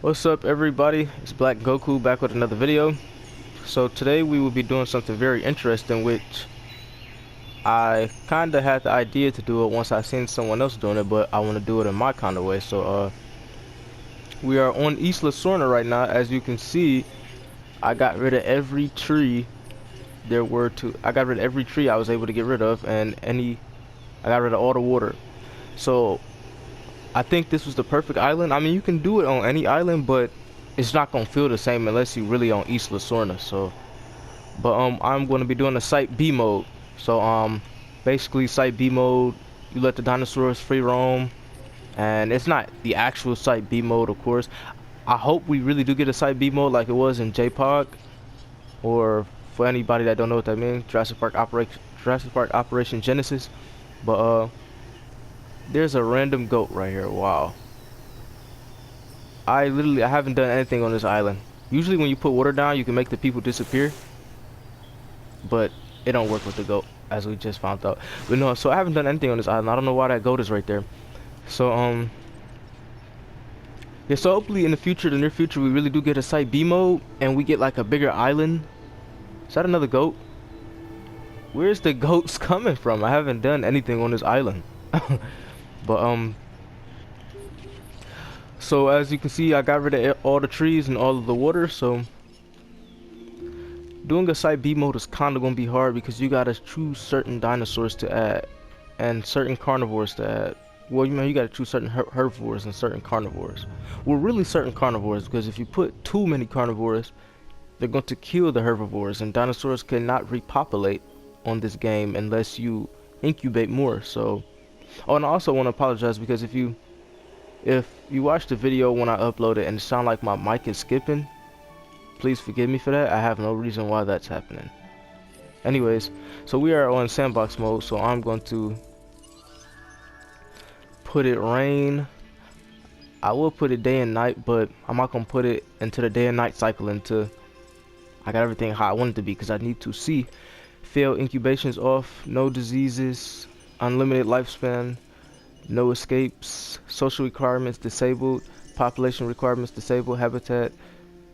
What's up everybody, it's Black Goku back with another video. So today we will be doing something very interesting, which I kinda had the idea to do it once I seen someone else doing it, but I want to do it in my kind of way. So we are on Isla Sorna right now. As you can see, I got rid of every tree I got rid of every tree I was able to get rid of, and I got rid of all the water. So I think this was the perfect island. I mean, you can do it on any island, but it's not gonna feel the same unless you really on Isla Sorna. So, but I'm gonna be doing the Site B mode. So basically Site B mode, you let the dinosaurs free roam, and it's not the actual Site B mode, of course. I hope we really do get a Site B mode like it was in JPOG, or for anybody that don't know what that means, Jurassic Park Operation Genesis. But there's a random goat right here. Wow. I haven't done anything on this island. Usually when you put water down, you can make the people disappear, but it don't work with the goat, as we just found out. But no, so I haven't done anything on this island. I don't know why that goat is right there. So yeah, so hopefully in the near future, we really do get a Site B mode and we get like a bigger island. Is that another goat? Where's the goats coming from? I haven't done anything on this island. But so as you can see, I got rid of all the trees and all of the water. So doing a Site B mode is kind of gonna be hard because you gotta choose certain dinosaurs to add and certain carnivores to add. Well, you gotta choose certain herbivores and certain carnivores. Well, really certain carnivores, because if you put too many carnivores, they're going to kill the herbivores, and dinosaurs cannot repopulate on this game unless you incubate more. So, oh, and I also want to apologize because if you watch the video when I upload it and it sounds like my mic is skipping, please forgive me for that. I have no reason why that's happening. Anyways, so we are on sandbox mode, so I'm going to put it rain. I will put it day and night, but I'm not gonna put it into the day and night cycle until I got everything how I want it to be, because I need to see failed incubations off, no diseases, unlimited lifespan, no escapes, social requirements disabled, population requirements disabled, habitat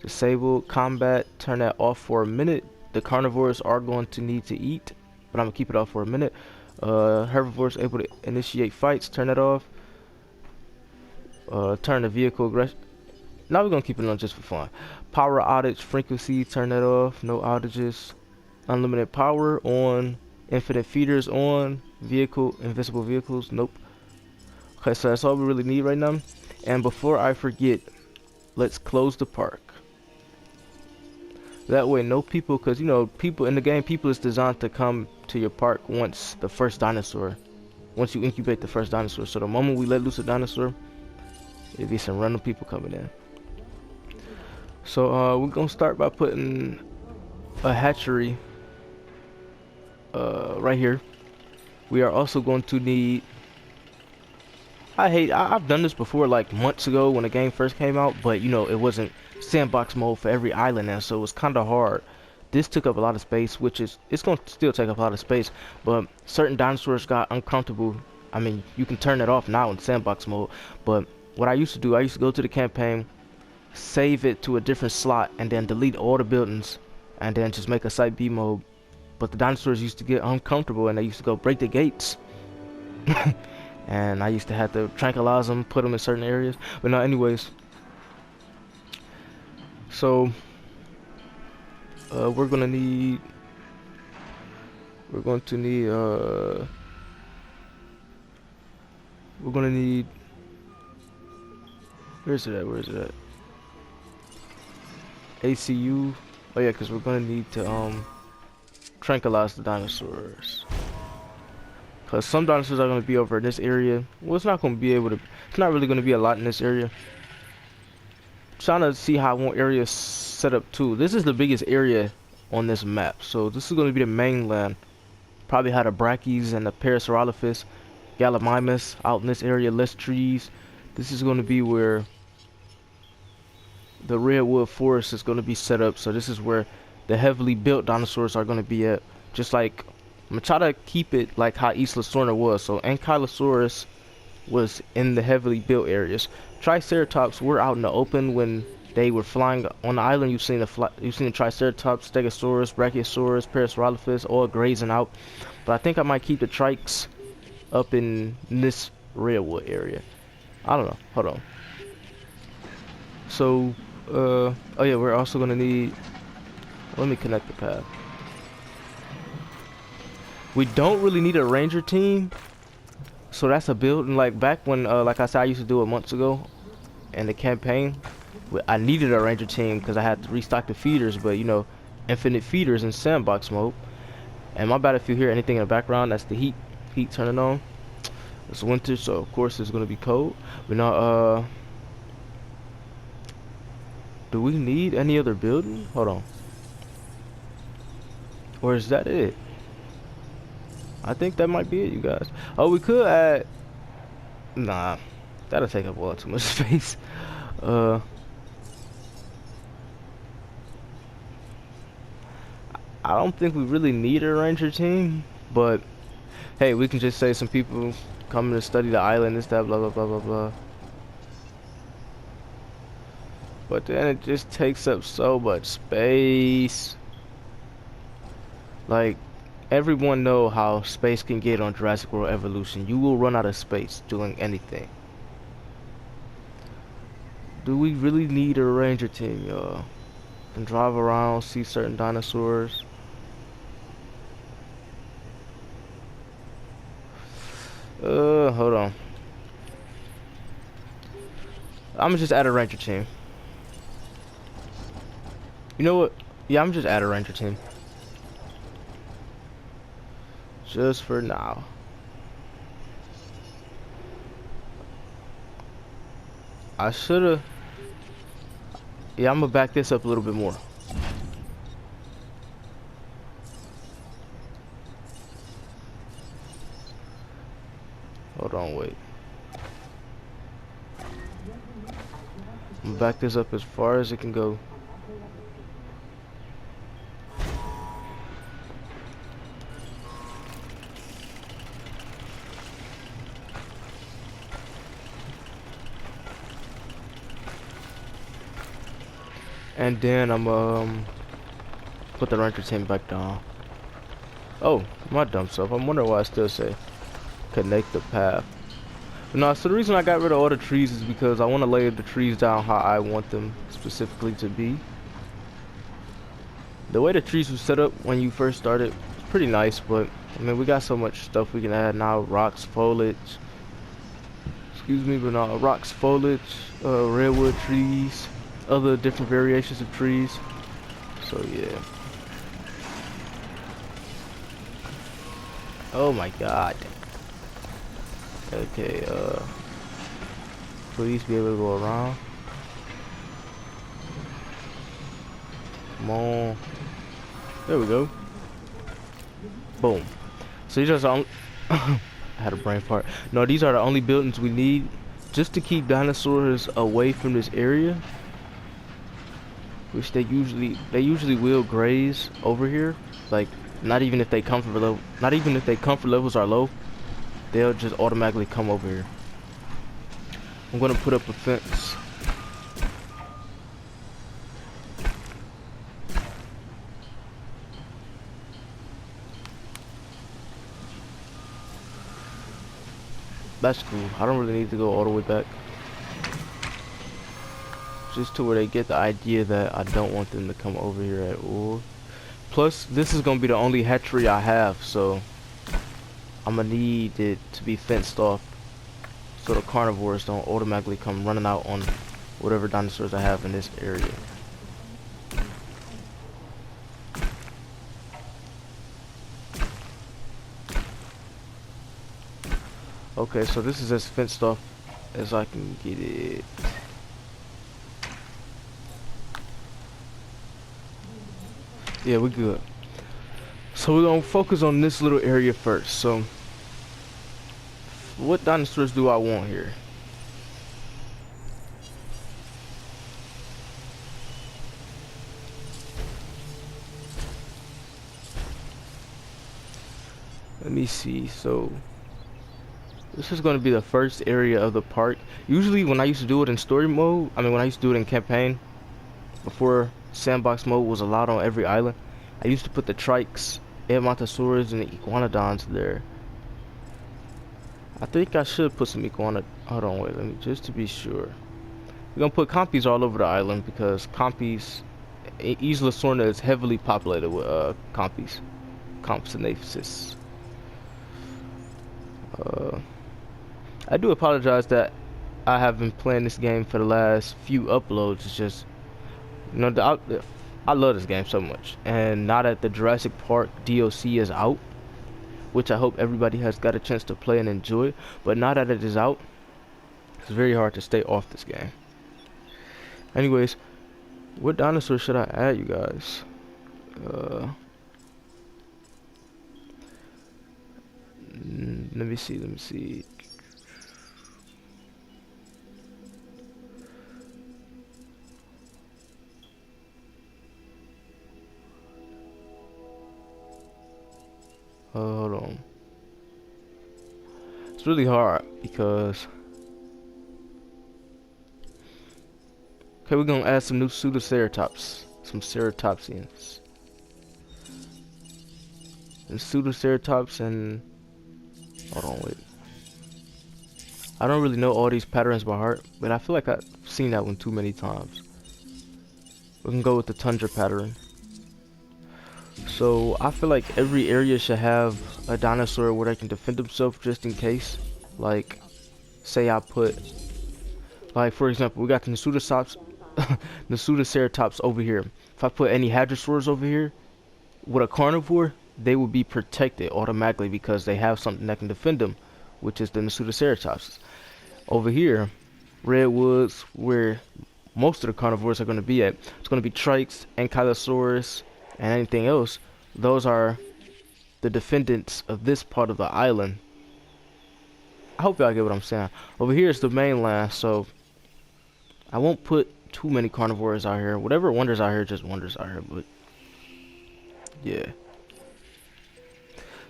disabled, combat, turn that off for a minute. The carnivores are going to need to eat, but I'm gonna keep it off for a minute. Herbivores able to initiate fights, turn that off. Turn the vehicle aggression. Now we're gonna keep it on just for fun. Power outage frequency, turn that off. No outages. Unlimited power on. Infinite feeders on. Vehicle, invisible vehicles, nope. Okay, so that's all we really need right now. And before I forget, let's close the park. That way no people, because you know, people in the game, people is designed to come to your park once you incubate the first dinosaur. So the moment we let loose a dinosaur, it'll be some random people coming in. So we're gonna start by putting a hatchery right here. We are also going to need, I've done this before like months ago when the game first came out, but you know, it wasn't sandbox mode for every island now, so it was kind of hard. This took up a lot of space, it's going to still take up a lot of space, but certain dinosaurs got uncomfortable. I mean, you can turn it off now in sandbox mode, but what I used to do, I used to go to the campaign, save it to a different slot, and then delete all the buildings, and then just make a Site B mode. But the dinosaurs used to get uncomfortable, and they used to go break the gates. And I used to have to tranquilize them, put them in certain areas. But no, anyways. So we're going to need where's it at? ACU. Oh yeah, because we're gonna need to tranquilize the dinosaurs. Cause some dinosaurs are gonna be over in this area. Well, it's not really gonna be a lot in this area. Trying to see how I want areas set up too. This is the biggest area on this map, so this is gonna be the mainland. Probably had the Brachys and the Parasaurolophus, Gallimimus out in this area. Less trees. This is going to be where the redwood forest is going to be set up. So this is where the heavily built dinosaurs are going to be at. Just like, I'm going to try to keep it like how Isla Sorna was. So Ankylosaurus was in the heavily built areas. Triceratops were out in the open when they were flying on the island. You've seen the Triceratops, Stegosaurus, Brachiosaurus, Parasaurolophus all grazing out. But I think I might keep the trikes up in this redwood area. I don't know. Hold on. So, oh yeah, we're also gonna need. Let me connect the path. We don't really need a ranger team, so that's a build. And like back when, like I said, I used to do it months ago in the campaign. I needed a ranger team because I had to restock the feeders, but you know, infinite feeders in sandbox mode. And my bad if you hear anything in the background. That's the heat turning on. It's winter, so of course it's gonna be cold. But now, do we need any other building? Hold on. Or is that it? I think that might be it, you guys. Oh, we could add. Nah, that'll take up all too much space. I don't think we really need a ranger team, but hey, we can just say some people coming to study the island and stuff, blah blah blah blah blah. But then it just takes up so much space. Like, everyone know how space can get on Jurassic World Evolution. You will run out of space doing anything. Do we really need a ranger team, y'all? And drive around, see certain dinosaurs. Hold on. I'm just add a ranger team. You know what? Yeah, I'm just add a ranger team. Just for now. I should've. Yeah, I'm gonna back this up a little bit more. Hold on, wait. I'm gonna back this up as far as it can go. And then I'm put the ranger team back down. Oh, my dumb self. I'm wondering why I still say connect the path. No, so the reason I got rid of all the trees is because I want to lay the trees down how I want them specifically to be. The way the trees were set up when you first started was pretty nice, but I mean we got so much stuff we can add now. Rocks, foliage. Excuse me, but no, rocks, foliage, redwood trees, other different variations of trees. So yeah. Oh my god. Okay, please be able to go around. Come on. There we go. Boom. So these are the only I had a brain fart. No, these are the only buildings we need just to keep dinosaurs away from this area. Which they usually will graze over here. Like not even if they comfort levels are low, they'll just automatically come over here. I'm gonna put up a fence. That's cool. I don't really need to go all the way back. Just to where they get the idea that I don't want them to come over here at all. Plus, this is gonna be the only hatchery I have, so I'm gonna need it to be fenced off so the carnivores don't automatically come running out on whatever dinosaurs I have in this area. Okay, so this is as fenced off as I can get it. Yeah, we're good. So we're gonna focus on this little area first. So what dinosaurs do I want here? Let me see. So This is going to be the first area of the park. Usually when I used to do it in story mode, when I used to do it in campaign, before sandbox mode was allowed on every island, I used to put the trikes, Hadrosaurs, and the Iguanodons there. I think I should put some iguana. Hold on, wait, let me just to be sure. We're gonna put compies all over the island because compies, Isla Sorna is heavily populated with compies, compsognathus. I do apologize that I have been playing this game for the last few uploads. It's just, you know, I love this game so much, and now that the Jurassic Park DLC is out, which I hope everybody has got a chance to play and enjoy, but now that it is out, it's very hard to stay off this game. Anyways, what dinosaur should I add, you guys? Let me see. Hold on. It's really hard because okay, we're gonna add some new pseudoceratops, some ceratopsians, and pseudoceratops, and hold on, wait. I don't really know all these patterns by heart, but I feel like I've seen that one too many times. We can go with the tundra pattern. So I feel like every area should have a dinosaur where they can defend themselves just in case. Like, say I put, like for example, we got the pseudoceratops, the pseudoceratops over here. If I put any hadrosaurs over here with a carnivore, they will be protected automatically because they have something that can defend them, which is the pseudoceratops. Over here, redwoods, where most of the carnivores are going to be at, it's going to be trikes, ankylosaurus, and anything else. Those are the defendants of this part of the island. I hope y'all get what I'm saying. Over here is the mainland, so I won't put too many carnivores out here. Whatever wanders out here, just wanders out here, but yeah.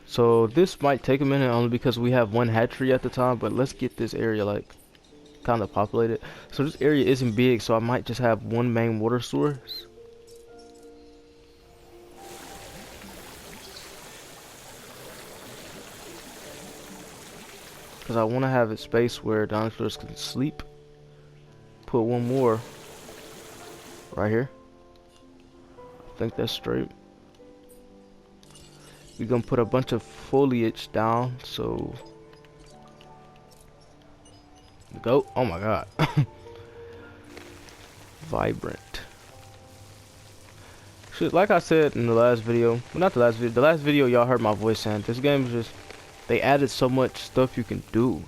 So this might take a minute only because we have one hatchery at the time, but let's get this area like kind of populated. So this area isn't big, so I might just have one main water source. Because I want to have a space where dinosaurs can sleep. Put one more right here. I think that's straight. We're gonna put a bunch of foliage down, so go. Oh my god. Vibrant. Shit, like I said in the last video, well, not the last video, the last video y'all heard my voice saying this game is just, they added so much stuff you can do.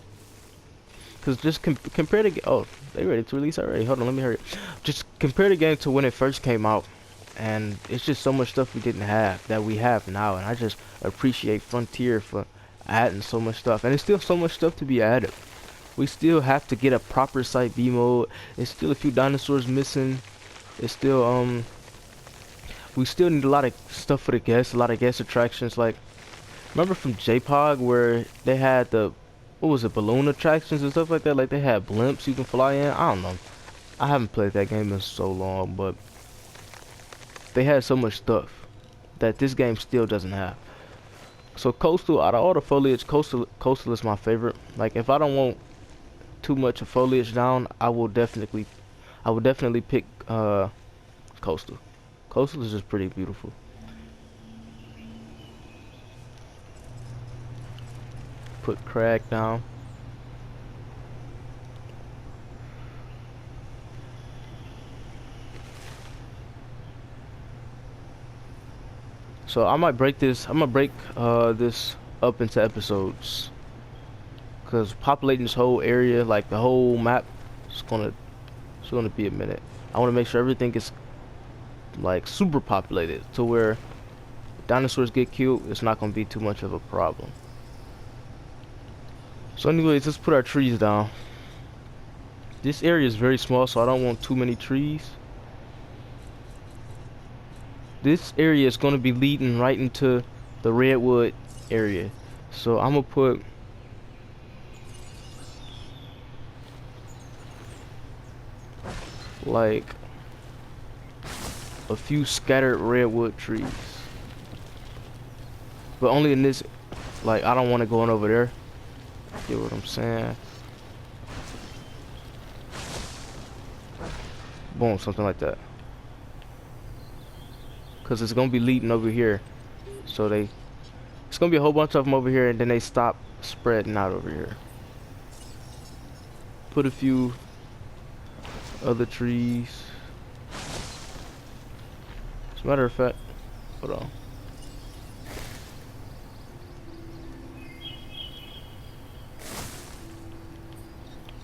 Cause just compare the game. Oh, they ready to release already. Hold on, let me hurry. Just compare the game to when it first came out, and it's just so much stuff we didn't have that we have now. And I just appreciate Frontier for adding so much stuff, and there's still so much stuff to be added. We still have to get a proper Site B mode. There's still a few dinosaurs missing. It's still we still need a lot of stuff for the guests, a lot of guest attractions. Like, remember from J-Pog where they had the, what was it, balloon attractions and stuff like that? Like they had blimps you can fly in. I don't know. I haven't played that game in so long, but they had so much stuff that this game still doesn't have. So coastal, out of all the foliage, coastal is my favorite. Like if I don't want too much of foliage down, I will definitely pick coastal. Coastal is just pretty beautiful. Put crag down. So I might break this. I'm gonna break this up into episodes, cause populating this whole area, like the whole map, it's gonna be a minute. I want to make sure everything is like super populated to where dinosaurs get killed, it's not gonna be too much of a problem. So anyways, let's put our trees down. This area is very small, so I don't want too many trees. This area is going to be leading right into the redwood area, so I'm gonna put like a few scattered redwood trees, but only in this. Like, I don't want to go on over there. Get what I'm saying? Boom, something like that. Cause it's gonna be leading over here, so it's gonna be a whole bunch of them over here, and then they stop spreading out over here. Put a few other trees. As a matter of fact, hold on.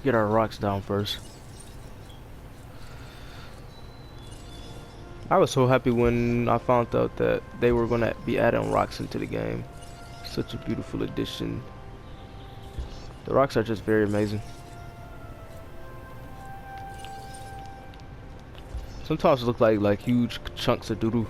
Get our rocks down first. I was so happy when I found out that they were gonna be adding rocks into the game. Such a beautiful addition. The rocks are just very amazing. Sometimes it look like huge chunks of doo-doo.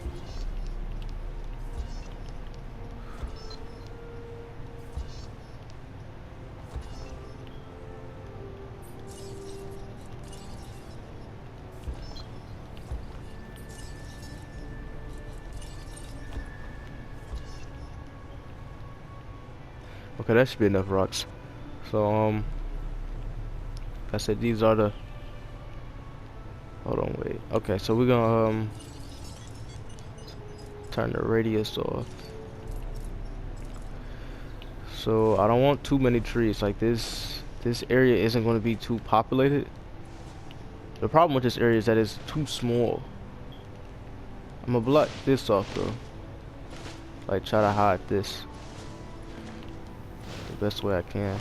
Okay, that should be enough rocks. So like I said, these are the. Hold on, wait. Okay, so we're gonna turn the radius off. So I don't want too many trees. Like this area isn't going to be too populated. The problem with this area is that it's too small. I'm gonna block this off though. Like try to hide this the best way I can.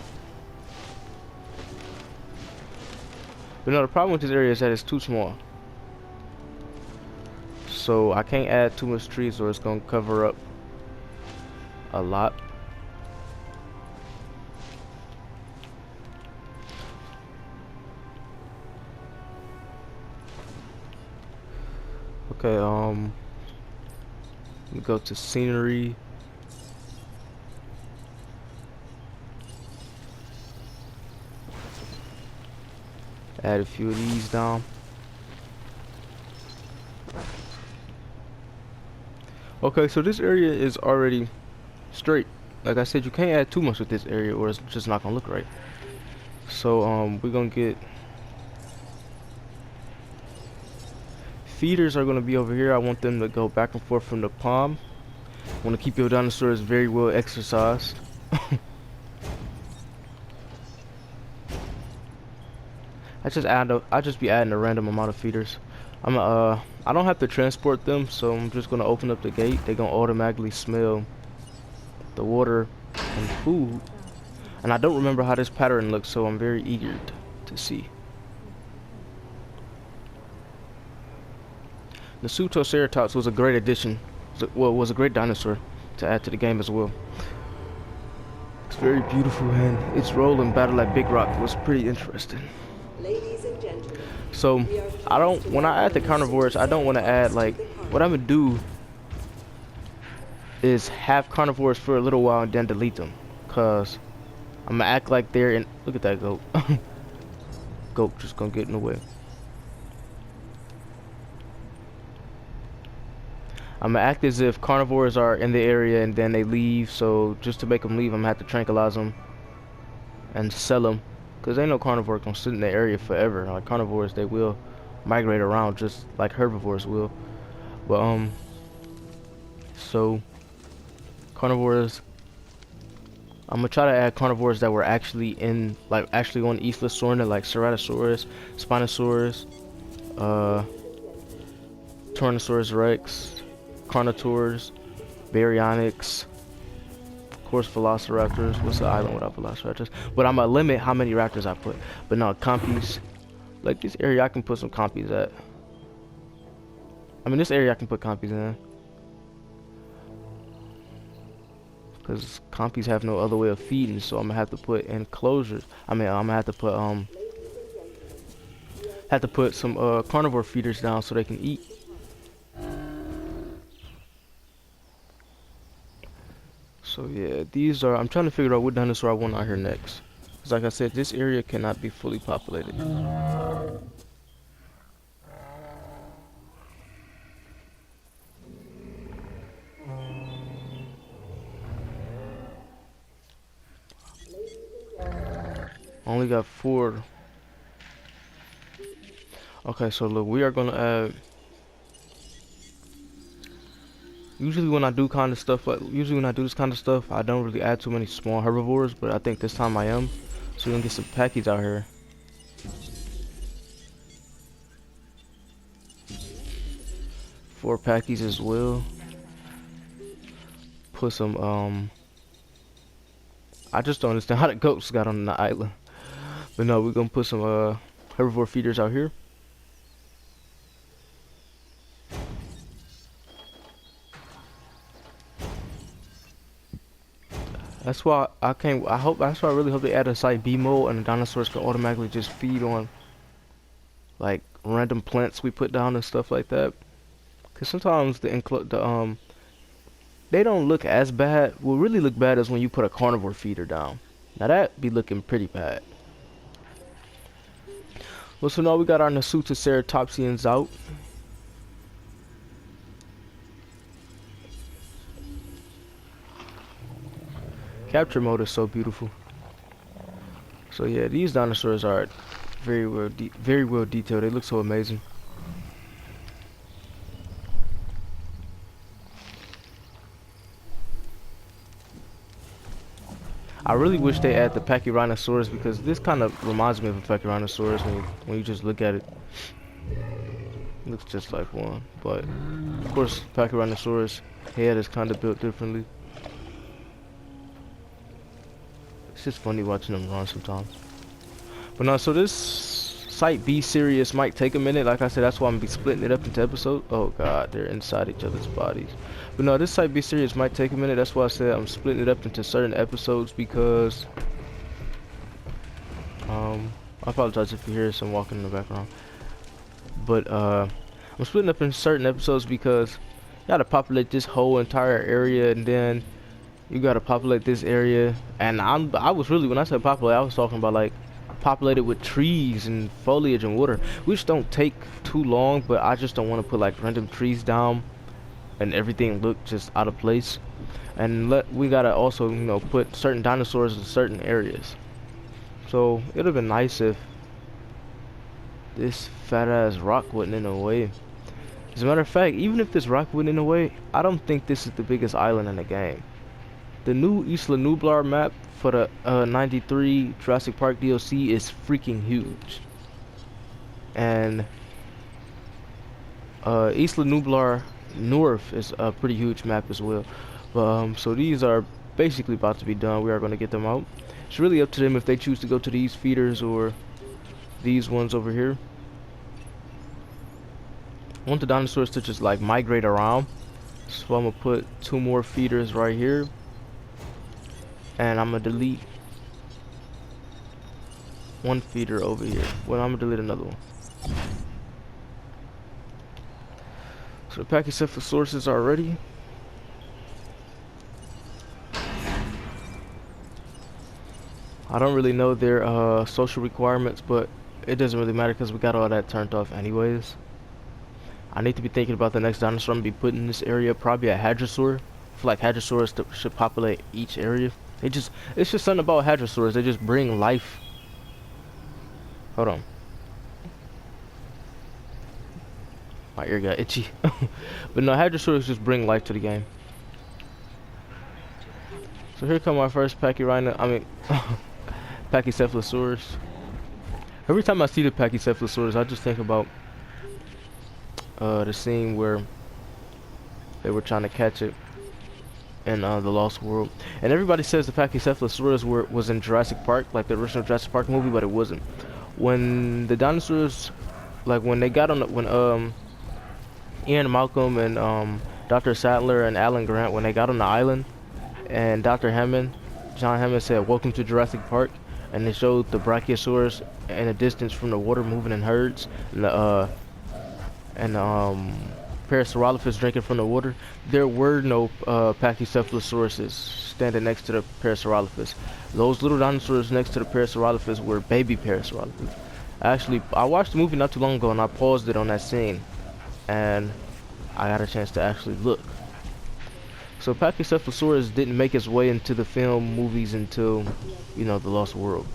But no, the problem with this area is that it's too small. So I can't add too much trees or it's gonna cover up a lot. Okay, we go to scenery. Add a few of these down. Okay, so this area is already straight. Like I said, you can't add too much with this area or it's just not gonna look right. So we're gonna get feeders are gonna be over here. I want them to go back and forth from the palm. I want to keep your dinosaurs very well exercised. I just be adding a random amount of feeders. I don't have to transport them, so I'm just gonna open up the gate. They're gonna automatically smell the water and food. And I don't remember how this pattern looks, so I'm very eager to see. The Stegosaurus was a great addition. Was a great dinosaur to add to the game as well. It's very beautiful and its role in Battle at Big Rock was pretty interesting. Ladies and gentlemen, so when I add the carnivores, I don't want to add like what I'm gonna do is have carnivores for a little while and then delete them, cause I'm gonna act like they're in. Look at that goat. Goat just gonna get in the way. I'm gonna act as if carnivores are in the area and then they leave. So just to make them leave, I'm gonna have to tranquilize them and sell them. Cause ain't no carnivore gonna sit in the area forever. Like carnivores, they will migrate around just like herbivores will. But so carnivores, I'm gonna try to add carnivores that were actually in, like actually on East Lasorna, like Ceratosaurus, Spinosaurus, Tyrannosaurus Rex, Carnotaurs, Baryonyx. Of course, Velociraptors. What's the island without Velociraptors? But I'm gonna limit how many raptors I put. But no, compies. Like this area, I can put some compies at. I mean, this area I can put compies in. Because compies have no other way of feeding, so I'm gonna have to put enclosures. I mean, I'm gonna have to put some carnivore feeders down so they can eat. So yeah, these are. I'm trying to figure out what dinosaur I want out here next. Cause like I said, this area cannot be fully populated. Only got 4. Okay, so look, we are gonna add. Usually when I do kind of stuff like, usually when I do this kind of stuff, I don't really add too many small herbivores, but I think this time I am. So we can get some packies out here. Four packies as well. Put some, I just don't understand how the goats got on the island. But no, we're gonna put some, herbivore feeders out here. That's why I can't. I hope. That's why I really hope they add a site B mode and the dinosaurs can automatically just feed on like random plants we put down and stuff like that. Cause sometimes they don't look as bad. What really look bad is when you put a carnivore feeder down. Now that be looking pretty bad. Well, so now we got our Nasutoceratopsians out. Capture mode is so beautiful. So yeah, these dinosaurs are very well detailed. They look so amazing. I really wish they add the Pachyrhinosaurus because this kind of reminds me of a Pachyrhinosaurus when you just look at it. It looks just like one, but of course Pachyrhinosaurus head is kind of built differently. It's just funny watching them run sometimes. But no, so this Site B series might take a minute. Like I said, that's why I'm gonna be splitting it up into episodes. Oh god, they're inside each other's bodies. But no, this Site B series might take a minute. That's why I said I'm splitting it up into certain episodes because I apologize if you hear some walking in the background. But I'm splitting up in certain episodes because you gotta populate this whole entire area, and then you gotta populate this area. And I was really, when I said populate, I was talking about like populated with trees and foliage and water, which don't take too long, but I just don't want to put like random trees down and everything look just out of place. And we gotta also, you know, put certain dinosaurs in certain areas. So it would have been nice if this fat ass rock wasn't in the way. As a matter of fact, even if this rock wasn't in the way, I don't think this is the biggest island in the game. The new Isla Nublar map for the 93 Jurassic Park DLC is freaking huge. And Isla Nublar North is a pretty huge map as well. But so these are basically about to be done. We are going to get them out. It's really up to them if they choose to go to these feeders or these ones over here. I want the dinosaurs to just like migrate around. So I'm going to put 2 more feeders right here. And I'm gonna delete 1 feeder over here. Well, I'm gonna delete another one. So the Pachycephalosaurus are ready. I don't really know their social requirements, but it doesn't really matter because we got all that turned off anyways. I need to be thinking about the next dinosaur I'm gonna be putting in this area. Probably a Hadrosaur. I feel like Hadrosaurs should populate each area. It's just something about Hadrosaurs. They just bring life. Hold on. My ear got itchy. But no, Hadrosaurs just bring life to the game. So here come our first Pachycephalosaurus. Every time I see the Pachycephalosaurus, I just think about the scene where they were trying to catch it in the Lost World. And everybody says the Pachycephalosaurus was in Jurassic Park, like the original Jurassic Park movie, but it wasn't. When the dinosaurs, like when they got on, when Ian Malcolm and Dr. Sadler and Alan Grant, when they got on the island, and John Hammond said, "Welcome to Jurassic Park," and they showed the Brachiosaurus in a distance from the water moving in herds, and the Parasaurolophus drinking from the water. There were no Pachycephalosauruses standing next to the Parasaurolophus. Those little dinosaurs next to the Parasaurolophus were baby Parasaurolophus. Actually, I watched the movie not too long ago and I paused it on that scene, and I got a chance to actually look. So Pachycephalosaurus didn't make its way into the film movies until, you know, the Lost World.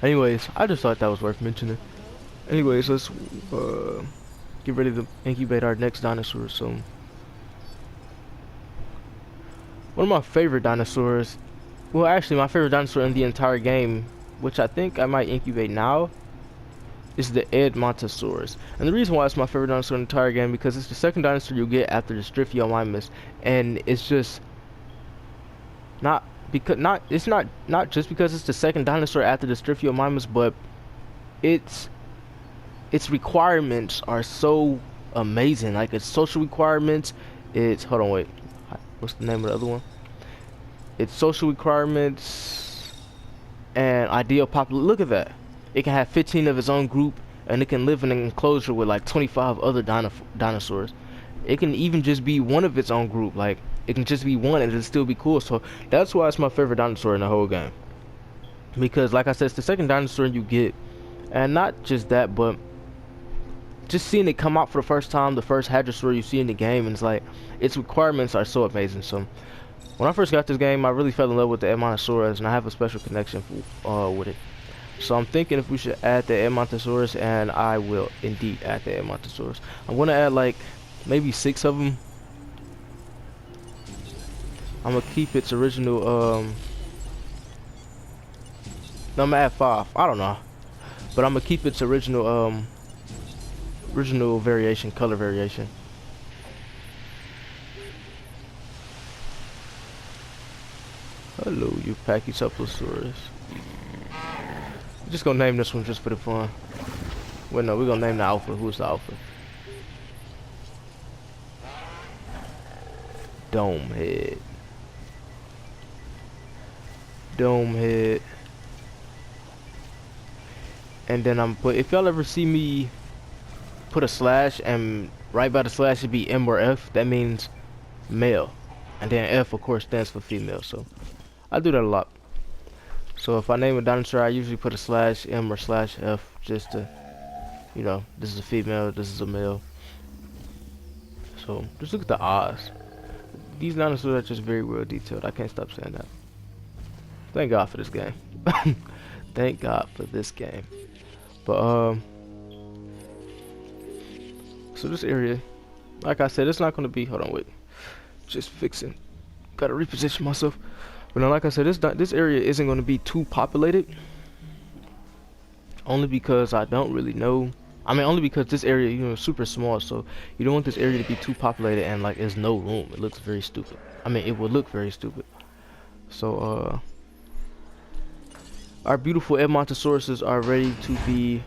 Anyways, I just thought that was worth mentioning. Anyways, let's get ready to incubate our next dinosaur. So, one of my favorite dinosaurs, well, actually, my favorite dinosaur in the entire game, which I think I might incubate now, is the Edmontosaurus. And the reason why it's my favorite dinosaur in the entire game because it's the second dinosaur you get after the Stryphiomymus, and it's just not just because it's the second dinosaur after the Stryphiomymus, but its requirements are so amazing. Like its social requirements, its hold on wait, what's the name of the other one? Its social requirements and ideal look at that. It can have 15 of its own group, and it can live in an enclosure with like 25 other dinosaurs. It can even just be one of its own group. Like it can just be one, and it'll still be cool. So that's why it's my favorite dinosaur in the whole game. Because like I said, it's the second dinosaur you get, and not just that, but just seeing it come out for the first time, the first Hadrosaur you see in the game, and it's like its requirements are so amazing. So when I first got this game, I really fell in love with the Edmontosaurus, and I have a special connection with it. So I'm thinking if we should add the Edmontosaurus, and I will indeed add the Edmontosaurus. I'm gonna add like maybe 6 of them. I'm gonna keep its original no, I'm gonna add 5. I don't know, but I'm gonna keep its original variation, color variation. Hello, you Pachycephalosaurus. Just gonna name this one just for the fun. Well, no, we're gonna name the alpha. Who's the alpha? Domehead. Domehead. And then but if y'all ever see me put a slash and right by the slash should be M or F, that means male. And then F of course stands for female. So I do that a lot. So if I name a dinosaur, I usually put a slash M or slash F just to, you know, this is a female, this is a male. So just look at the eyes. These dinosaurs are just very well detailed. I can't stop saying that. Thank God for this game. Thank God for this game. But so this area, like I said, it's not gonna be. Hold on, wait. Just fixing. Gotta reposition myself. But now, like I said, this area isn't going to be too populated. Only because I don't really know. I mean, only because this area, you know, is super small. So you don't want this area to be too populated and like there's no room. It looks very stupid. I mean, it would look very stupid. So our beautiful Edmontosauruses are ready to be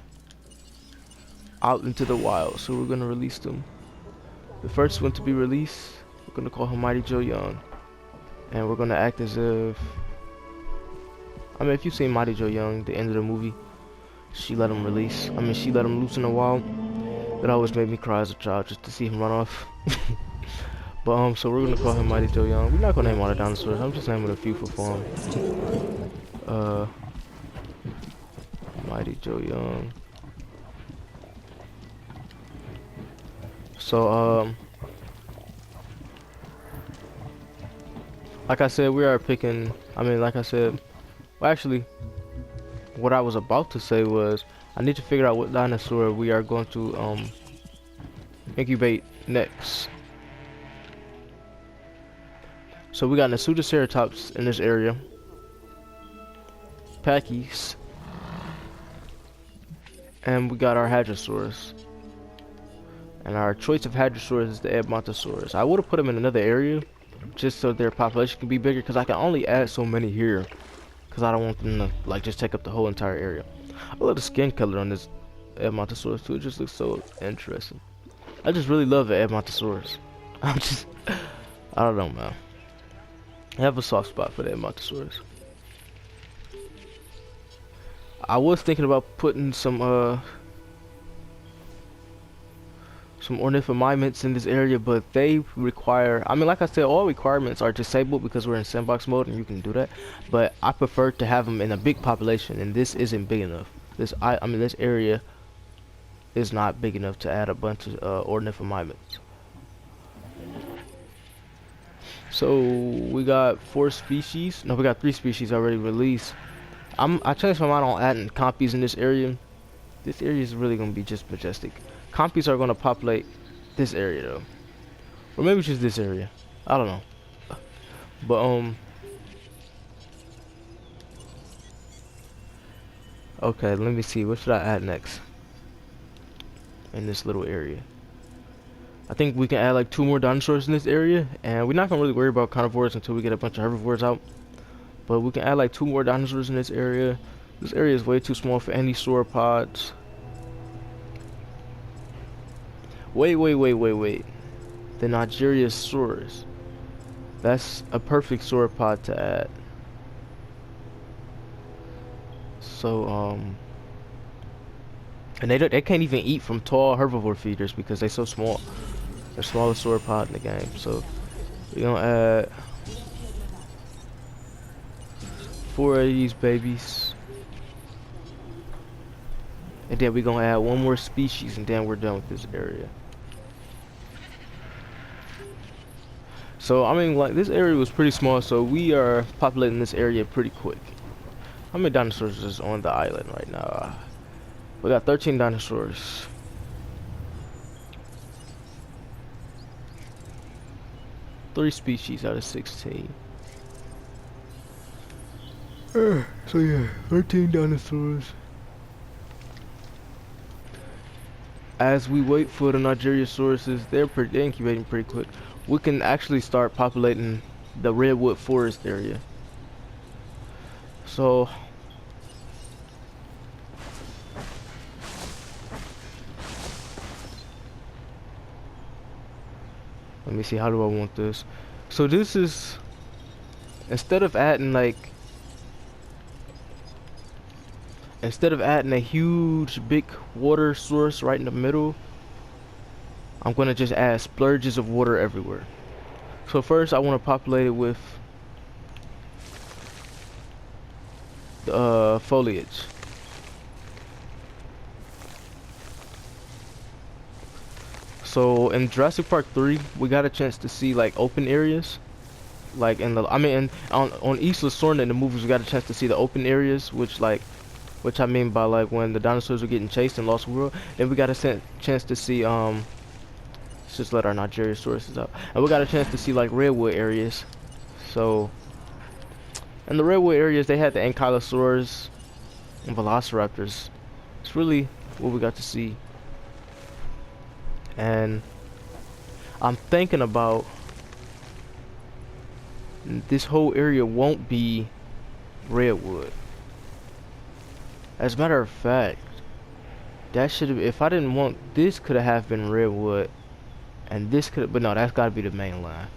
out into the wild. So we're gonna release them. The first one to be released, we're gonna call him Mighty Joe Young. And we're gonna act as if, I mean, if you've seen Mighty Joe Young, the end of the movie, she let him release. I mean, she let him loose in the wild. That always made me cry as a child just to see him run off. But so we're gonna call him Mighty Joe Young. We're not gonna name all the dinosaurs. I'm just naming a few for fun. Mighty Joe Young. So like I said, we are picking, I mean, like I said, well, actually, what I was about to say was, I need to figure out what dinosaur we are going to, incubate next. So we got Nasutoceratops in this area, Pachys, and we got our Hadrosaurs. And our choice of Hadrosaurs is the Edmontosaurus. I would have put them in another area, just so their population can be bigger, because I can only add so many here, because I don't want them to like just take up the whole entire area. I love the skin color on this Edmontosaurus too. It just looks so interesting. I just really love the Edmontosaurus. I don't know, man. I have a soft spot for the Edmontosaurus. I was thinking about putting some ornithomimids in this area, but they require, I mean, like I said, all requirements are disabled because we're in sandbox mode and you can do that, but I prefer to have them in a big population, and this isn't big enough. I mean this area is not big enough to add a bunch of ornithomimids. So we got 4 species, no, we got 3 species already released. I changed my mind on adding compies in this area. This area is really gonna be just majestic. Compies are gonna populate this area though, or maybe just this area. I don't know. But okay. Let me see. What should I add next in this little area? I think we can add like 2 more dinosaurs in this area, and we're not gonna really worry about carnivores until we get a bunch of herbivores out. But we can add like 2 more dinosaurs in this area. This area is way too small for any sauropods. Wait. The Nigeriasaurus. That's a perfect sauropod to add. So and they can't even eat from tall herbivore feeders because they're so small. They're the smallest sauropod in the game. So we're gonna add 4 of these babies. And then we're gonna add 1 more species, and then we're done with this area. So I mean, like, this area was pretty small, so we are populating this area pretty quick. How many dinosaurs is on the island right now? We got 13 dinosaurs. Three species out of 16. So yeah, 13 dinosaurs. As we wait for the Nigeriasauruses, they're incubating pretty quick. We can actually start populating the redwood forest area. So let me see, how do I want this? So this is, instead of adding a huge big water source right in the middle, I'm gonna just add splurges of water everywhere. So first I want to populate it with foliage. So in Jurassic Park 3, we got a chance to see like open areas, like in the on Isla Sorna in the movies, we got a chance to see the open areas, which I mean by like when the dinosaurs were getting chased in Lost World. Then we got a chance to see let's just let our Nigeria sources out, and we got a chance to see like redwood areas. So in the redwood areas, they had the ankylosaurs and velociraptors. It's really what we got to see. And I'm thinking about this whole area won't be redwood. As a matter of fact, that should have, if I didn't want this, could have been redwood, and this could, but no, that's got to be the main line.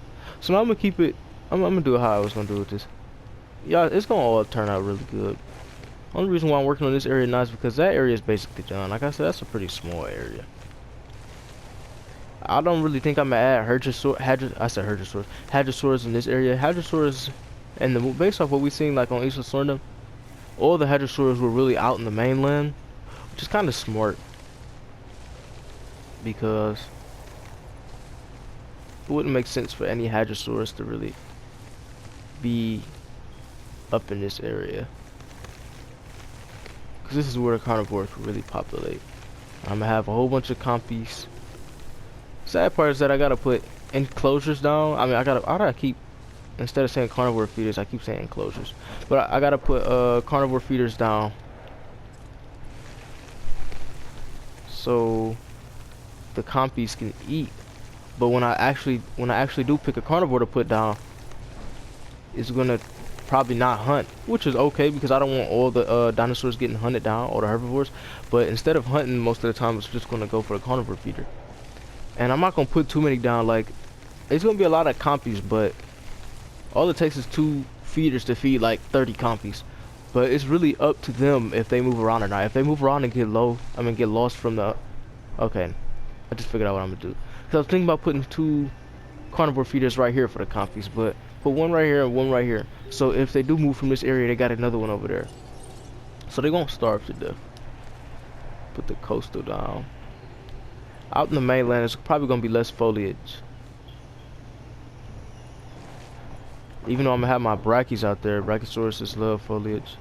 So now I'm gonna keep it. I'm gonna do it how I was gonna do with this. Yeah, it's gonna all turn out really good. Only reason why I'm working on this area now is because that area is basically done. Like I said, that's a pretty small area. I don't really think I'm gonna add Hadrosaurs in this area. Hadrosaurs, and based off what we've seen like on Isla Sorna, all the Hadrosaurs were really out in the mainland, which is kind of smart because it wouldn't make sense for any Hadrosaurs to really be up in this area, because this is where the carnivores would really populate. I'm gonna have a whole bunch of compies. Sad part is that I gotta put enclosures down. I mean, I gotta keep, instead of saying carnivore feeders, I keep saying enclosures. But I gotta put carnivore feeders down so the compies can eat. But when I actually do pick a carnivore to put down, it's gonna probably not hunt, which is okay because I don't want all the dinosaurs getting hunted down, or the herbivores. But instead of hunting, most of the time it's just gonna go for a carnivore feeder. And I'm not gonna put too many down. Like, it's gonna be a lot of compies, but all it takes is 2 feeders to feed like 30 compies. But it's really up to them if they move around or not. If they move around and get lost from the, okay, I just figured out what I'm gonna do. Cause I was thinking about putting 2 carnivore feeders right here for the compies, but put 1 right here and 1 right here. So if they do move from this area, they got another one over there. So they won't starve to death. Put the coastal down. Out in the mainland, it's probably gonna be less foliage. Even though I'm gonna have my brachy's out there, Brachiosaurus love foliage.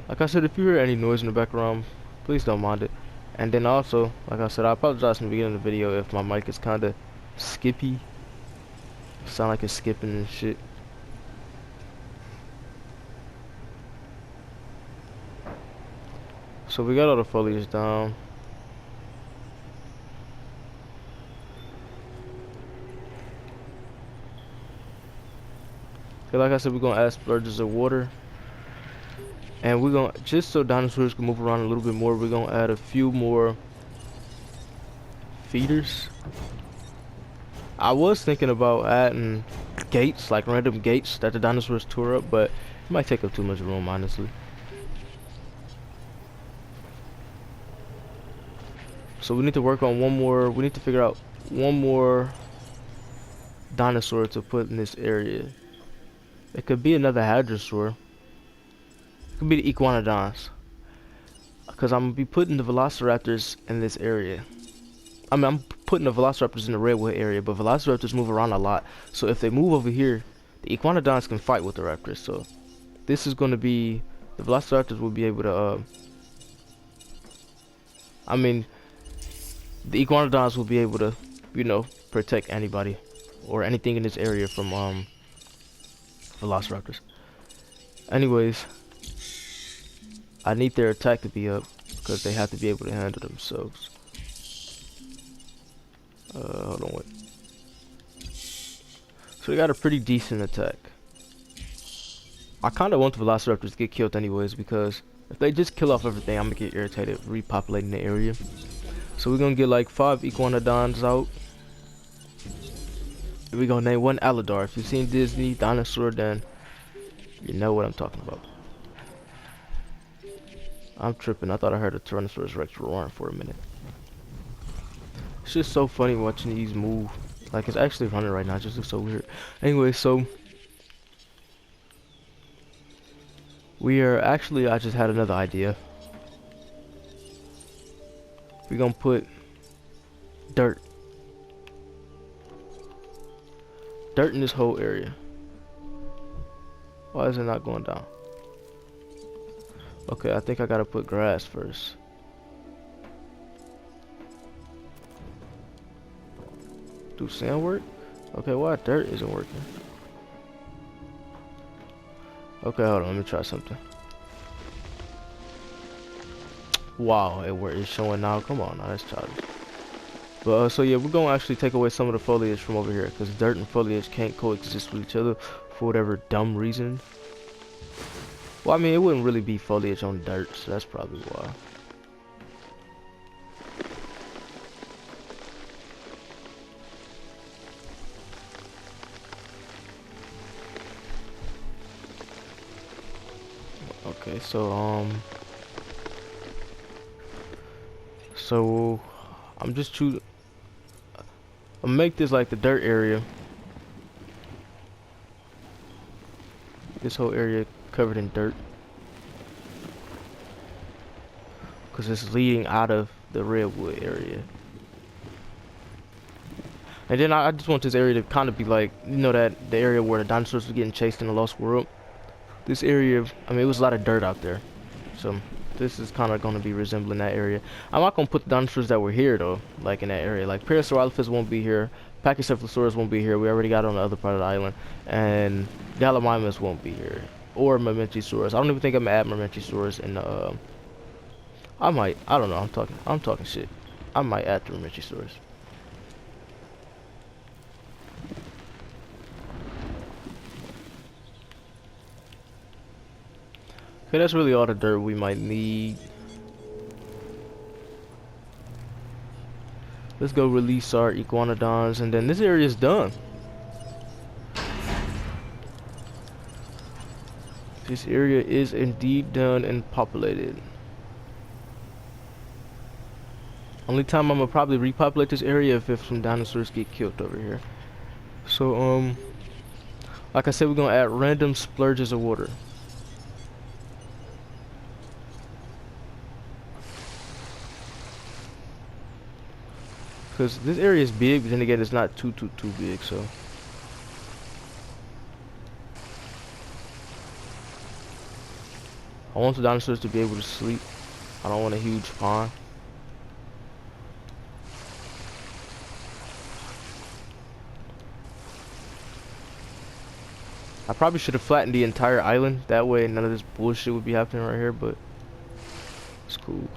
Like I said, if you hear any noise in the background, please don't mind it. And then also, like I said, I apologize in the beginning of the video if my mic is kind of skippy. Sound like it's skipping and shit. So we got all the foliage down. Okay, like I said, we're gonna add splurges of water. And we're gonna, just so dinosaurs can move around a little bit more, we're gonna add a few more feeders. I was thinking about adding gates, like random gates that the dinosaurs tore up, but it might take up too much room, honestly. So we need to work on one more, we need to figure out one more dinosaur to put in this area. It could be another hadrosaur. It could be the Iguanodons. Because I'm going to be putting the velociraptors in this area. I mean, I'm putting the velociraptors in the redwood area, but velociraptors move around a lot. So if they move over here, the Iguanodons can fight with the raptors. So this is going to be, the velociraptors will be able to, I mean, the Iguanodons will be able to, you know, protect anybody or anything in this area from velociraptors. Anyways, I need their attack to be up because they have to be able to handle themselves. Hold on, wait. So they got a pretty decent attack. I kind of want the velociraptors to get killed anyways because if they just kill off everything, I'm gonna get irritated repopulating the area. So we're gonna get like 5 Iguanodons out. We're gonna name one Alidar. If you've seen Disney Dinosaur, then you know what I'm talking about. I'm tripping. I thought I heard a Tyrannosaurus Rex roaring for a minute. It's just so funny watching these move. Like it's actually running right now. It just looks so weird. Anyway, so we are actually, I just had another idea. We're gonna put dirt in this whole area. Why is it not going down? Okay, I think I gotta put grass first. Do sand work? Okay, why dirt isn't working? Okay, hold on, let me try something. Wow, it's showing now. Come on, now that's childish. But so yeah, we're gonna actually take away some of the foliage from over here because dirt and foliage can't coexist with each other for whatever dumb reason. Well, I mean, it wouldn't really be foliage on dirt, so that's probably why. Okay, so I'm just choosing. I'll make this like the dirt area. This whole area covered in dirt. Because it's leading out of the redwood area. And then I just want this area to kind of be like, you know, that the area where the dinosaurs were getting chased in the Lost World. This area, I mean, it was a lot of dirt out there. So this is kind of going to be resembling that area. I'm not going to put the dinosaurs that were here though, like in that area. Like Parasaurolophus won't be here. Pachycephalosaurus won't be here. We already got it on the other part of the island. And Gallimimus won't be here. Or Mamenchisaurus. I don't even think I'm gonna add Mamenchisaurus in the I might. I don't know. I'm talking shit. I might add the Mamenchisaurus. Okay, that's really all the dirt we might need. Let's go release our Iguanodons, and then this area is done. This area is indeed done and populated. Only time I'm gonna probably repopulate this area if some dinosaurs get killed over here. So like I said, we're gonna add random splurges of water. Because this area is big, but then again it's not too big, so. I want the dinosaurs to be able to sleep. I don't want a huge pond. I probably should have flattened the entire island. That way none of this bullshit would be happening right here, but it's cool.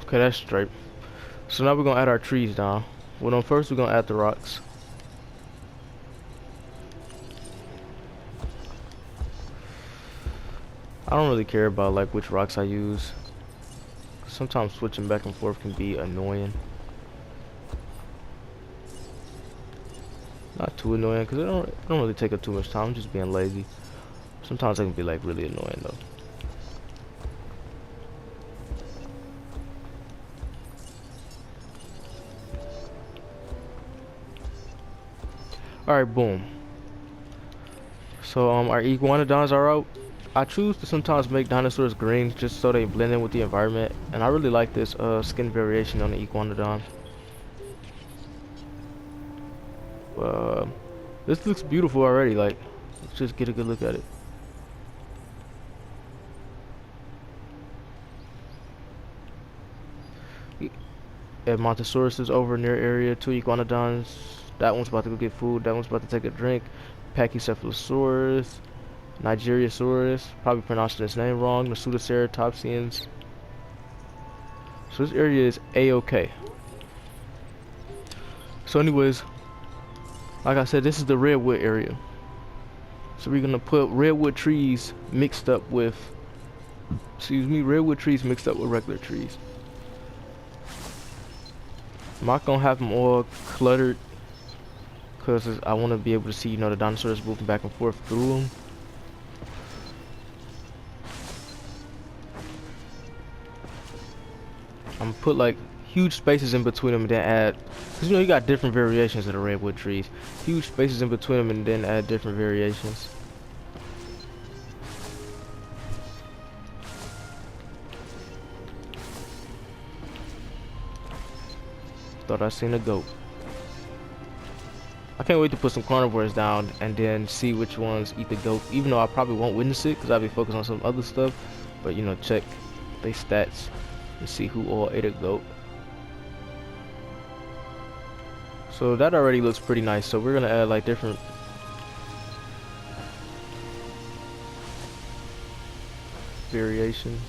Okay, that's straight. So now we're gonna add our trees down. Well, no, first we're gonna add the rocks. I don't really care about like which rocks I use. Sometimes switching back and forth can be annoying. Not too annoying because it don't really take up too much time. I'm just being lazy. Sometimes it can be like really annoying though. Alright, boom. So our iguanodons are out. I choose to sometimes make dinosaurs green just so they blend in with the environment, and I really like this skin variation on the iguanodon. This looks beautiful already. Like, let's just get a good look at it. And Montosaurus is over near area. 2 iguanodons. That one's about to go get food. That one's about to take a drink. Pachycephalosaurus. Nigeriasaurus. Probably pronouncing his name wrong. The Pseudoceratopsians. So this area is A-okay. So anyways, like I said, this is the redwood area. So we're gonna put redwood trees mixed up with, redwood trees mixed up with regular trees. I'm not gonna have them all cluttered because I want to be able to see, the dinosaurs moving back and forth through them. I'm gonna put like huge spaces in between them and then add, because you got different variations of the redwood trees. Huge spaces in between them and then add different variations. Thought I seen a goat. I can't wait to put some carnivores down and then see which ones eat the goat, even though I probably won't witness it because I'll be focused on some other stuff. But check their stats and see who all ate a goat. So that already looks pretty nice. So we're gonna add like different variations.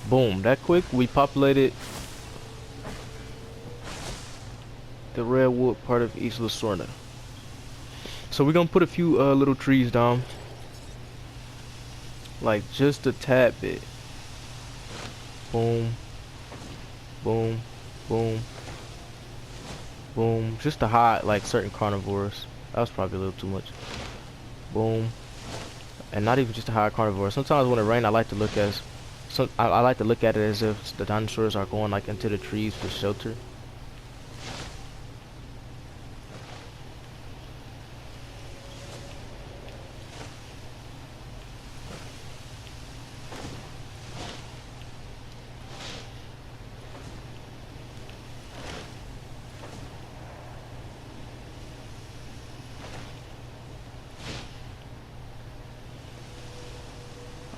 Boom, that quick we populated the redwood part of Isla Sorna. So we're gonna put a few little trees down, like just a tad bit. Boom, boom, boom, boom, just to hide like certain carnivores. That was probably a little too much. Boom, and not even just to hide carnivores. Sometimes when it rains, I like to look at I like to look at it as if the dinosaurs are going like into the trees for shelter.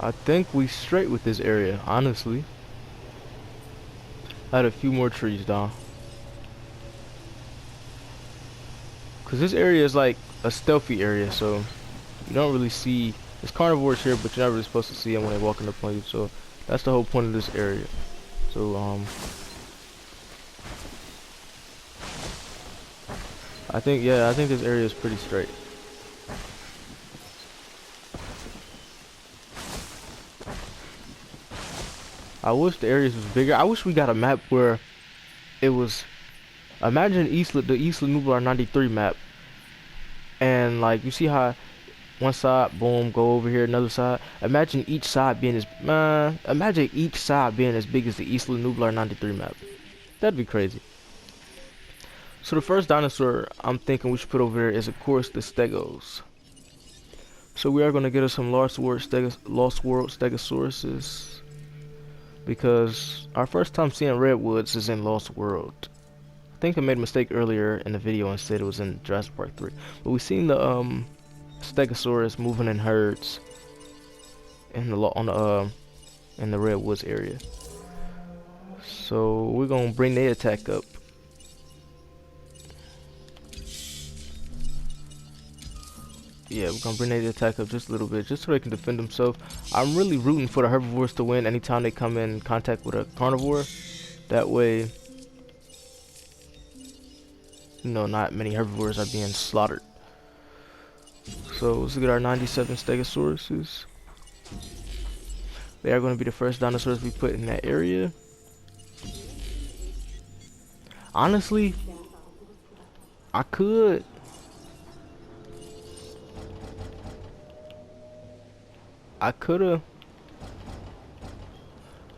I think we straight with this area, honestly. Add a few more trees down. Cause this area is like a stealthy area, so you don't really see, there's carnivores here, but you're not really supposed to see them when they're walking up on you. So that's the whole point of this area. So I think this area is pretty straight. I wish the areas was bigger. I wish we got a map where it was, imagine the Isla Nublar 93 map, and like you see how one side, boom, go over here, another side. Imagine each side being as big as the Isla Nublar 93 map. That'd be crazy. So the first dinosaur I'm thinking we should put over there is of course the Stegos. So we are going to get us some Lost World Stegosauruses, because our first time seeing redwoods is in Lost World. I think I made a mistake earlier in the video and said it was in Jurassic Park 3. But we seen the Stegosaurus moving in herds in the redwoods area. So we're gonna bring their attack up. Yeah, we're gonna bring their attack up just a little bit, just so they can defend themselves. I'm really rooting for the herbivores to win anytime they come in contact with a carnivore. That way, you know, not many herbivores are being slaughtered. So let's look at our 97 Stegosauruses. They are going to be the first dinosaurs we put in that area. Honestly, I could.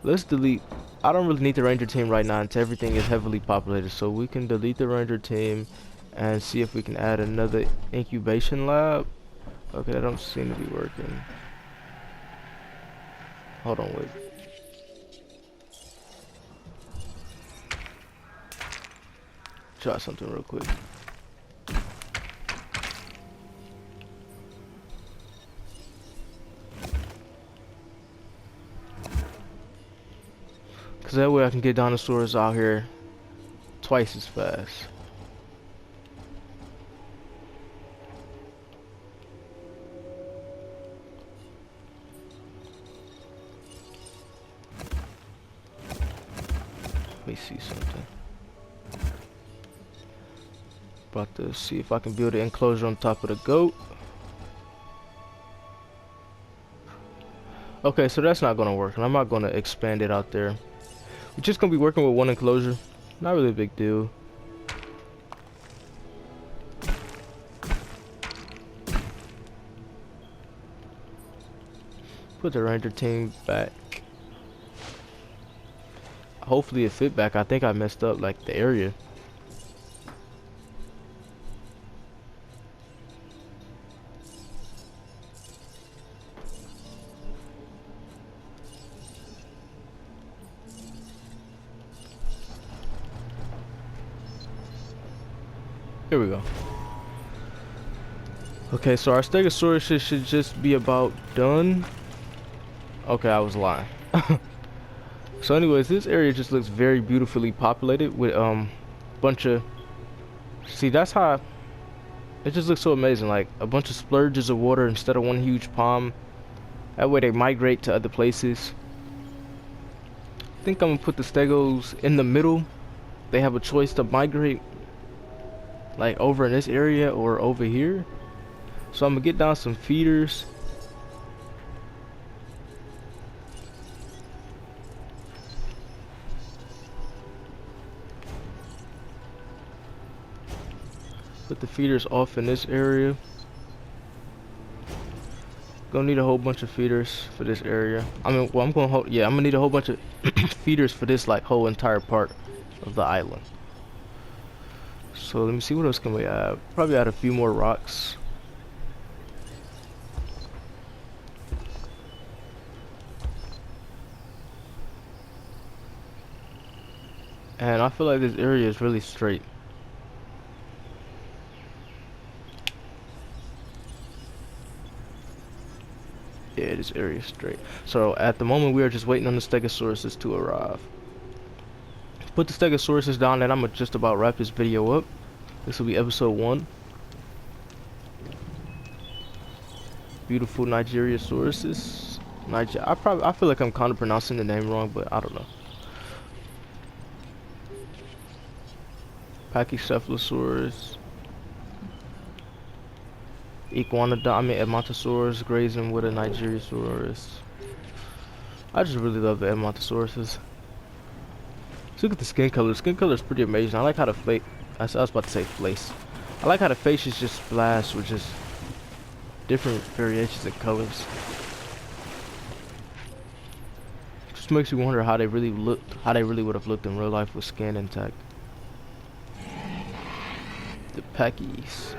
Let's delete. I don't really need the ranger team right now until everything is heavily populated. So we can delete the ranger team and see if we can add another incubation lab. Okay, that don't seem to be working. Hold on, wait. Try something real quick. Cause that way I can get dinosaurs out here twice as fast. Let me see something. About to see if I can build an enclosure on top of the goat. Okay, so that's not gonna work, and I'm not gonna expand it out there. We're just gonna be working with one enclosure. Not really a big deal. Put the ranger team back. Hopefully it fit back. I think I messed up like the area. Here we go. Okay, so our Stegosaurus should just be about done. Okay, I was lying. So anyways, this area just looks very beautifully populated with bunch of, see, that's how it just looks so amazing, like a bunch of splurges of water instead of one huge pond. That way they migrate to other places. I think I'm gonna put the Stegos in the middle. They have a choice to migrate like over in this area or over here. So I'm gonna get down some feeders. Put the feeders off in this area. Gonna need a whole bunch of feeders for this area. I mean, well, I'm gonna need a whole bunch of feeders for this like whole entire part of the island. So let me see, what else can we add? Probably add a few more rocks. And I feel like this area is really straight. Yeah, this area is straight. So at the moment we are just waiting on the Stegosauruses to arrive. Put the Stegosauruses down and I'm gonna just about wrap this video up. This will be episode 1. Beautiful Nigeriasauruses. I feel like I'm kind of pronouncing the name wrong, but I don't know. Pachycephalosaurus. Iguanodon, I mean Edmontosaurus grazing with a Nigeriasaurus. I just really love the Edmontosauruses. Let's look at the skin color. Skin color is pretty amazing. I like how the face, I was about to say face. I like how the face is just splashed with just different variations of colors. Just makes you wonder how they really would have looked in real life with skin intact. packies.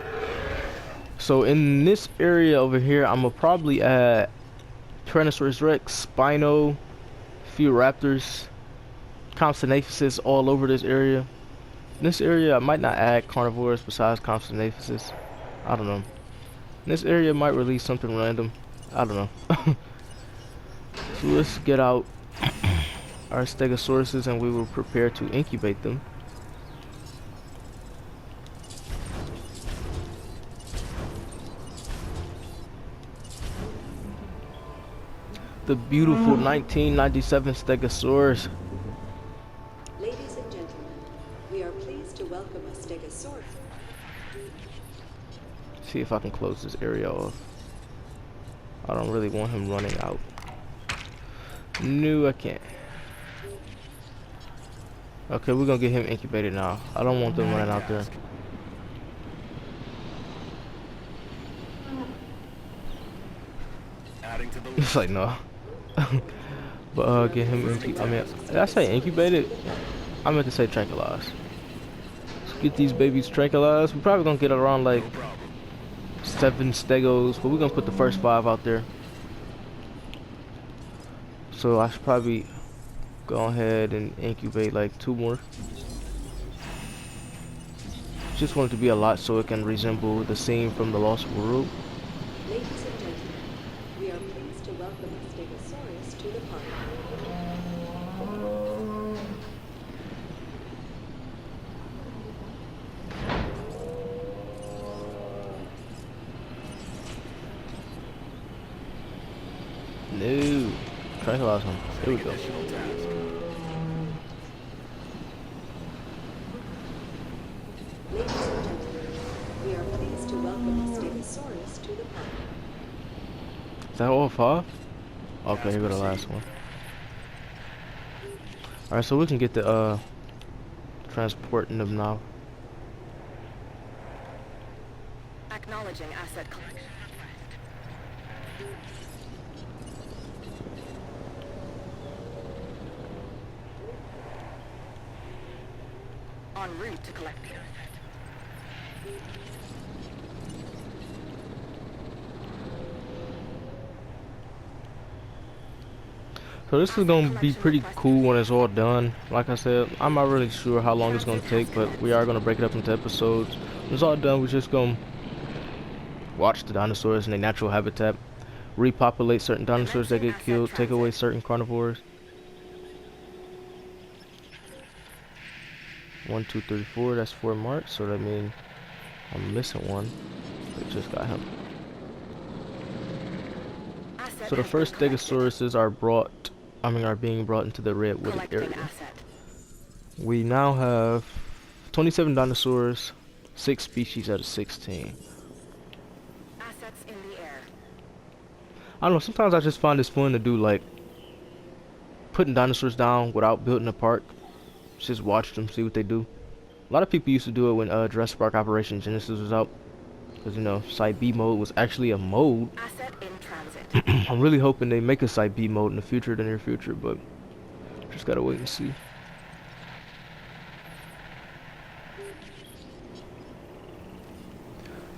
So in this area over here, I'm gonna probably add Tyrannosaurus Rex, Spino, few raptors, Compsognathus all over this area. In this area, I might not add carnivores besides Compsognathus. I don't know. In this area, might release something random. I don't know. So let's get out our Stegosauruses and we will prepare to incubate them. The beautiful 1997 Stegosaurus. Ladies and gentlemen, we are pleased to welcome a Stegosaurus. See if I can close this area off. I don't really want him running out. No, I can't. Okay, we're gonna get him incubated now. I don't want them running out there. It's like no. But get him I mean, did I say incubated? I meant to say tranquilized. Let's get these babies tranquilized. We're probably gonna get around like 7 stegos, but we're gonna put the first 5 out there. So I should probably go ahead and incubate like 2 more. Just want it to be a lot so it can resemble the scene from the Lost World. Ladies and gentlemen, we are pleased to welcome a Stegosaurus to the park. No. Tranquilize him. There we go. Ladies and gentlemen, we are pleased to welcome a Stegosaurus to the park. Is that all 5? Okay, here go the last one. Alright, so we can get the transporting them now. Acknowledging asset collection. En route to collect. So this is gonna be pretty cool when it's all done. Like I said, I'm not really sure how long it's gonna take, but we are gonna break it up into episodes. When it's all done, we're just gonna watch the dinosaurs in their natural habitat, repopulate certain dinosaurs that get killed, take away certain carnivores. 1, 2, 3, 4. That's 4 marks. So that means I'm missing one. They just got him. So the first Stegosauruses are being brought into the redwood area. We now have 27 dinosaurs, 6 species out of 16. Assets in the air. I don't know, sometimes I just find this fun to do, like putting dinosaurs down without building a park. Just watch them, see what they do. A lot of people used to do it when Jurassic Park Operation Genesis was out, because you know Site B mode was actually a mode. Asset in transit. I'm really hoping they make a Site B mode in the future, the near future, but just gotta wait and see.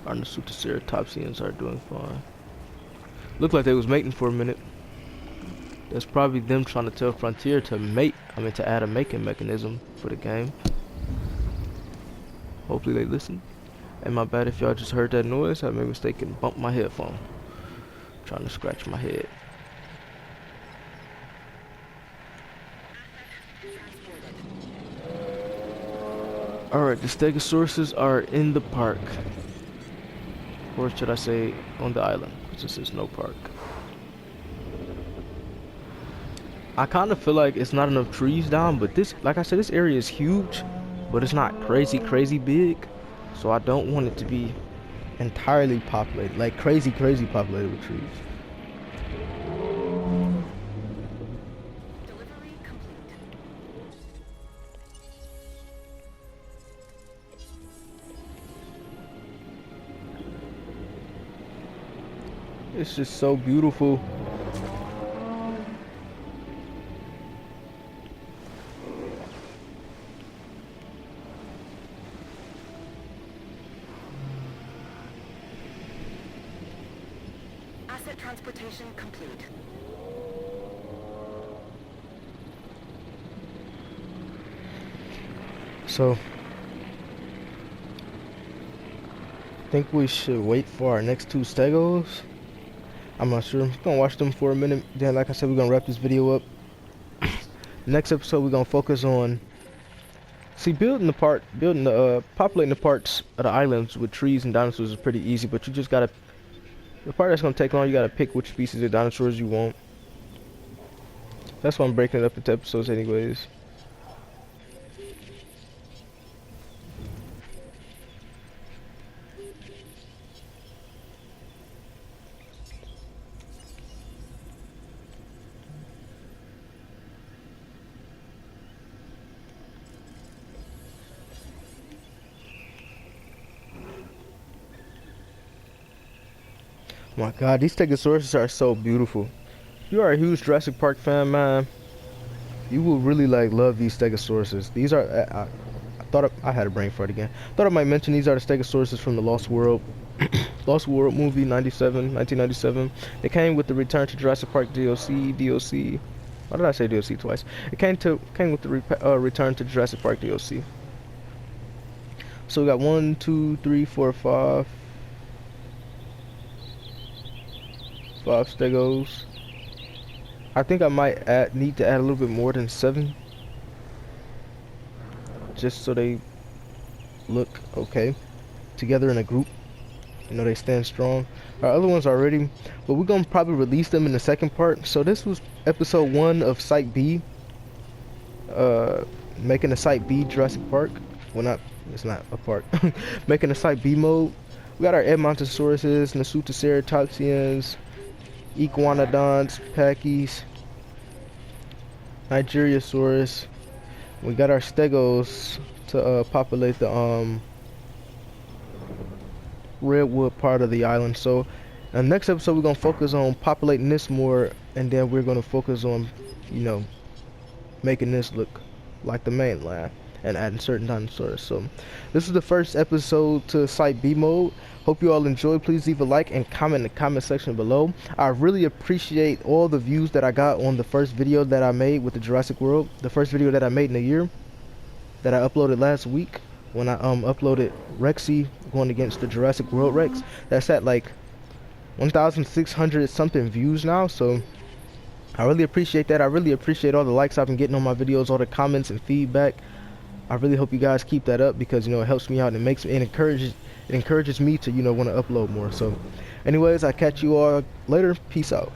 Our Nasutoceratopsians are doing fine. Looked like they was mating for a minute. That's probably them trying to tell Frontier to mate. I mean to add a mating mechanism for the game. Hopefully they listen. And my bad if y'all just heard that noise. I made a mistake and bumped my headphone. Trying to scratch my head. Alright, the Stegosauruses are in the park. Or should I say on the island, because this is no park. I kind of feel like it's not enough trees down, but this, like I said, this area is huge, but it's not crazy big. So I don't want it to be entirely populated, like crazy populated with trees. Delivery complete. It's just so beautiful. Transportation complete. So I think we should wait for our next two stegos. I'm not sure. I'm gonna watch them for a minute. Then, like I said, we're gonna wrap this video up. Next episode, we're gonna focus on populating the parts of the islands with trees and dinosaurs is pretty easy. But you just gotta, the part that's gonna take long, you gotta pick which species of dinosaurs you want. That's why I'm breaking it up into episodes, anyways. My God, these Stegosaurus are so beautiful. If you are a huge Jurassic Park fan, man, you will really love these Stegosaurus. These are I thought I had a brain fart again. Thought I might mention these are the Stegosaurus from the Lost World, Lost World movie 1997. It came with the Return to Jurassic Park DLC. Why did I say DLC twice? It came with the Return to Jurassic Park DLC. So we got 1, 2, 3, 4, 5 Stegos. I think I might need to add a little bit more than 7, just so they look okay together in a group. You know, they stand strong. Our other ones are ready, but we're gonna probably release them in the second part. So this was episode 1 of Site B. Making a Site B Jurassic Park. Well, it's not a park. Making a Site B mode. We got our Edmontosauruses, Nasutoceratopsians, Iguanodons, Pachyes, Nigeriasaurus. We got our Stegos to populate the redwood part of the island. So next episode we're gonna focus on populating this more, and then we're gonna focus on, you know, making this look like the mainland and adding certain dinosaurs. So this is the first episode to Site B mode. Hope you all enjoyed. Please leave a like and comment in the comment section below. I really appreciate all the views that I got on the first video that I made with the Jurassic World. The first video that I made in a year, that I uploaded last week when I uploaded Rexy going against the Jurassic World Rex. That's at like 1,600 something views now. So I really appreciate that. I really appreciate all the likes I've been getting on my videos, all the comments and feedback. I really hope you guys keep that up, because, you know, it helps me out and it encourages me to, you know, want to upload more. So anyways, I'll catch you all later. Peace out.